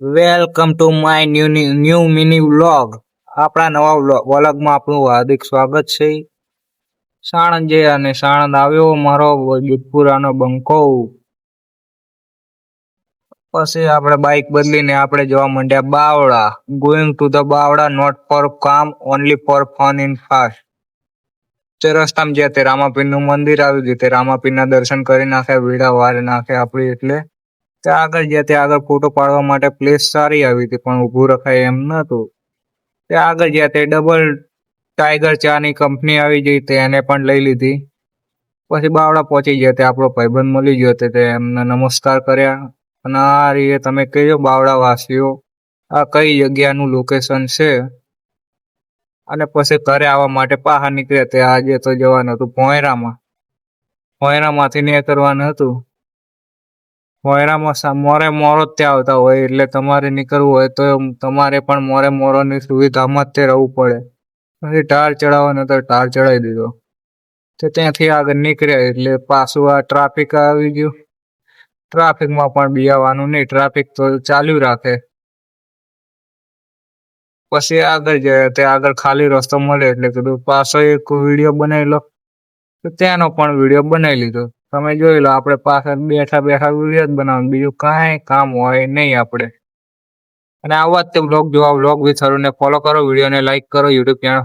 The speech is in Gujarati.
Welcome to my new mini vlog. આપણા નવા વ્લોગમાં આપણું હાર્દિક સ્વાગત છે. સાણંદ જઈ અને સાણંદ આવ્યો મારો ગીતપુરાનો બંકો. પછી આપણે બાઇક બદલીને આપણે જવા માંડ્યા Bavla. Going to the Bavla, not for કામ, only for fun in fast. તે રસ્તામાં જ્યાં તે રામાપીરનું મંદિર આવ્યું ગયું, તે રામાપીરના દર્શન કરી નાખ્યા, વીડા વાર નાખે આપણી એટલે ત્યાં આગળ જ્યાં ત્યાં આગળ ફોટો પાડવા માટે પ્લેસ સારી આવી હતી, પણ ઊભું રખાય એમ નતું. ત્યાં આગળ જ્યાં તે ડબલ ટાઈગર ચાની કંપની આવી ગઈ, તે એને પણ લઈ લીધી. પછી બાવળા પહોંચી ગયા, તે આપણો ભાઈબંધ મળી ગયો તે એમને નમસ્કાર કર્યા. અને આ રીતે તમે કહેજો બાવળા વાસીઓ આ કઈ જગ્યાનું લોકેશન છે. અને પછી ઘરે આવવા માટે બહાર નીકળ્યા. તે આજે તો જવાનું હતું ભોંયરામાંથી નીકળવાનું હતું. ભોંયરામાં મોરે મોરો જ ત્યાં આવતા હોય, એટલે તમારે નીકળવું હોય તો તમારે પણ મોરે મોરોની સુવિધામાં જ તે રહેવું પડે. પછી ટાર ચડાવવાનો તો ટાર ચડાવી દીધો. તો ત્યાંથી આગળ નીકળ્યા એટલે પાછું આ ટ્રાફિક આવી ગયું. ટ્રાફિકમાં પણ બિયાવાનું નહીં, ટ્રાફિક તો ચાલ્યું રાખે. પછી આગળ જાય તે આગળ ખાલી રસ્તો મળે એટલે કીધું પાછો એક વિડીયો બનાવી લો. તો ત્યાંનો પણ વિડીયો બનાવી લીધો. તમે જોઈ લો, આપણે પાછળ બેઠા વિડીયો જ બનાવવાનું, બીજું કાંઈ કામ હોય નહીં આપણે. અને આવા જ તે વ્લોગ જોવા વ્લોગ વિચારોને ફોલો કરો, વિડીયોને લાઈક કરો, યુટ્યુબ ચેનલ